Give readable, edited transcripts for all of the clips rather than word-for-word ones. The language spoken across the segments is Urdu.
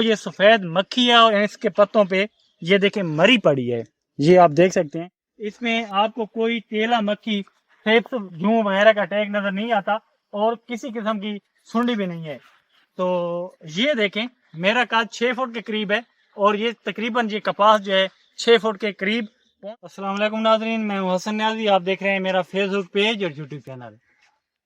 یہ سفید مکھی ہے اور اس کے پتوں پہ یہ دیکھیں مری پڑی ہے، یہ آپ دیکھ سکتے ہیں۔ اس میں آپ کو کوئی تیلا مکھی جوں وغیرہ کا اٹیک نظر نہیں آتا اور کسی قسم کی سنڈی بھی نہیں ہے۔ تو یہ دیکھیں میرا قد 6 فٹ کے قریب ہے اور یہ تقریباً یہ کپاس جو ہے 6 فٹ کے قریب۔ السلام علیکم ناظرین، میں ہوں حسن نیازی، آپ دیکھ رہے ہیں میرا فیس بک پیج اور یوٹیوب چینل۔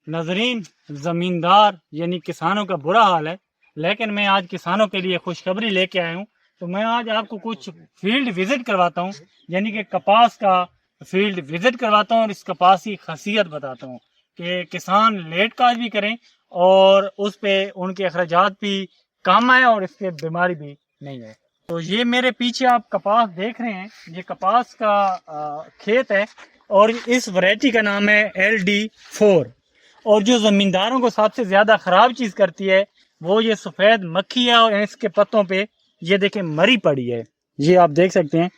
ناظرین، زمیندار یعنی کسانوں کا برا حال ہے، لیکن میں آج کسانوں کے لیے خوشخبری لے کے آیا ہوں۔ تو میں آج آپ کو کچھ فیلڈ وزٹ کرواتا ہوں، یعنی کہ کپاس کا فیلڈ وزٹ کرواتا ہوں اور اس کپاس کی خاصیت بتاتا ہوں کہ کسان لیٹ کاج بھی کریں اور اس پہ ان کے اخراجات بھی کم آئے اور اس سے بیماری بھی نہیں ہے۔ تو یہ میرے پیچھے آپ کپاس دیکھ رہے ہیں، یہ کپاس کا کھیت ہے اور اس ورائٹی کا نام ہے LD4۔ اور جو زمینداروں کو سب سے زیادہ خراب چیز کرتی ہے وہ یہ سفید مکھی ہے اور اس کے پتوں پہ یہ دیکھیں مری پڑی ہے، یہ آپ دیکھ سکتے ہیں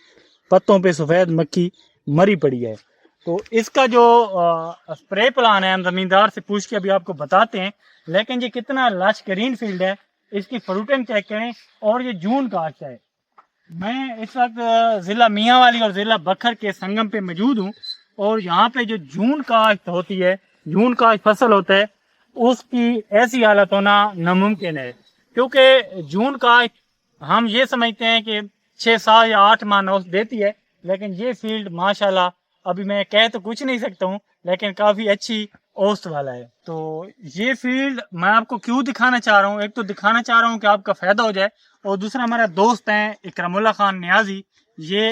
پتوں پہ سفید مکھی مری پڑی ہے۔ تو اس کا جو اسپرے پلان ہے ہم زمیندار سے پوچھ کے ابھی آپ کو بتاتے ہیں، لیکن یہ کتنا لش گرین فیلڈ ہے، اس کی فروٹنگ چیک کریں۔ اور یہ جون کاشت ہے۔ میں اس وقت ضلع میاں والی اور ضلع بکھر کے سنگم پہ موجود ہوں اور یہاں پہ جو جون کاشت ہوتی ہے، جون کا فصل ہوتا ہے، اس کی ایسی حالت ہونا ناممکن ہے، کیونکہ جون کا ہم یہ سمجھتے ہیں کہ 6 سال یا 8 ماہ نوس دیتی ہے، لیکن یہ فیلڈ ماشاءاللہ ابھی میں کہہ تو کچھ نہیں سکتا ہوں لیکن کافی اچھی اوسط والا ہے۔ تو یہ فیلڈ میں آپ کو کیوں دکھانا چاہ رہا ہوں، ایک تو دکھانا چاہ رہا ہوں کہ آپ کا فائدہ ہو جائے، اور دوسرا ہمارا دوست ہیں اکرم اللہ خان نیازی، یہ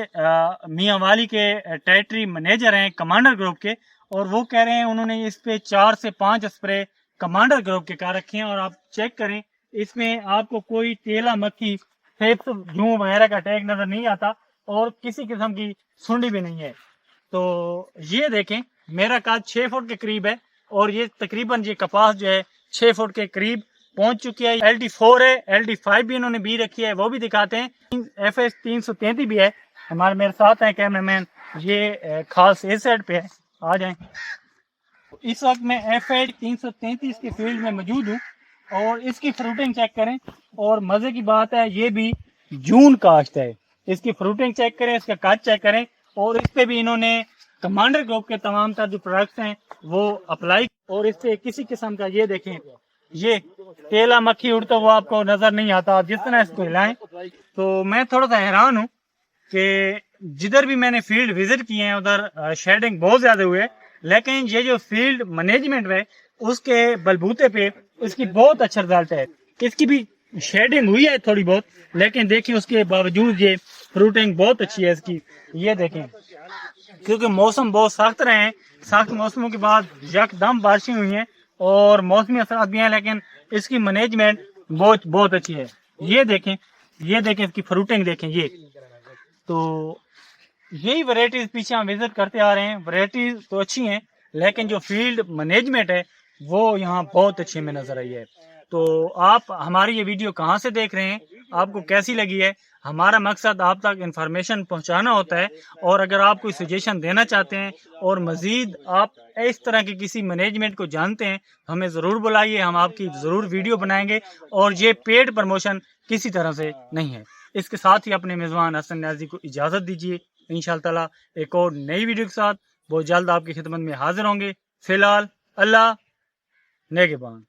میاں والی کے ٹیریٹری مینیجر ہیں کمانڈر گروپ کے، اور وہ کہہ رہے ہیں انہوں نے اس پہ 4 سے 5 اسپرے کمانڈر گروپ کے کار رکھے ہیں، اور آپ چیک کریں اس میں آپ کو کوئی تیلا مکھی جوں وغیرہ کا اٹیک نظر نہیں آتا اور کسی قسم کی سنڈی بھی نہیں ہے۔ تو یہ دیکھیں میرا قد 6 فٹ کے قریب ہے اور یہ تقریباً یہ کپاس جو ہے 6 فٹ کے قریب پہنچ چکی ہے۔ LD4 ہے، LD5 بھی انہوں نے بی رکھی ہے، وہ بھی دکھاتے ہیں۔ FS 333 بھی ہے، ہمارے میرے ساتھ ہیں کیمرہ مین، یہ خاص اس سائڈ پہ ہے، آ جائیں۔ اس وقت میں FS 333 کے فیلڈ میں موجود ہوں اور اس کی فروٹنگ چیک کریں، اور مزے کی بات ہے یہ بھی جون کاشت ہے۔ اس کی فروٹنگ چیک کریں، اس کا قد چیک کریں، اور اس پہ بھی انہوں نے کمانڈر گروپ کے تمام تر جو پروڈکٹس ہیں وہ اپلائی، اور اس پہ کسی قسم کا یہ دیکھیں یہ تیلا مکھی اڑتا وہ آپ کو نظر نہیں آتا جس طرح اس کو ہلائیں۔ تو میں تھوڑا سا حیران ہوں کہ جدھر بھی میں نے فیلڈ وزٹ کیے ہیں ادھر شیڈنگ بہت زیادہ ہوئے، لیکن یہ جو فیلڈ مینجمنٹ ہے اس کے بلبوتے پہ اس کی بہت اچھا رزلٹ ہے۔ اس کی بھی شیڈنگ ہوئی ہے تھوڑی بہت، لیکن دیکھیں اس کے باوجود یہ فروٹنگ بہت اچھی ہے اس کی، یہ دیکھیں۔ کیونکہ موسم بہت سخت رہے ہیں، سخت موسموں کے بعد یکدم بارشیں ہوئی ہیں اور موسمی اثرات بھی ہیں، لیکن اس کی مینجمنٹ بہت اچھی ہے۔ یہ دیکھیں اس کی فروٹنگ دیکھیں۔ یہ تو یہی ورائٹیز پیچھے ہم وزٹ کرتے آ رہے ہیں، ورائٹیز تو اچھی ہیں لیکن جو فیلڈ مینجمنٹ ہے وہ یہاں بہت اچھی ہمیں نظر آئی ہے۔ تو آپ ہماری یہ ویڈیو کہاں سے دیکھ رہے ہیں، آپ کو کیسی لگی ہے؟ ہمارا مقصد آپ تک انفارمیشن پہنچانا ہوتا ہے، اور اگر آپ کوئی سجیشن دینا چاہتے ہیں اور مزید آپ اس طرح کی کسی مینجمنٹ کو جانتے ہیں ہمیں ضرور بلائیے، ہم آپ کی ضرور ویڈیو بنائیں گے، اور یہ پیڈ پروموشن کسی طرح سے نہیں ہے۔ اس کے ساتھ ہی اپنے میزبان حسن نیازی کو اجازت دیجیے، انشاءاللہ تعالی ایک اور نئی ویڈیو کے ساتھ بہت جلد آپ کی خدمت میں حاضر ہوں گے۔ فی الحال اللہ نگہبان۔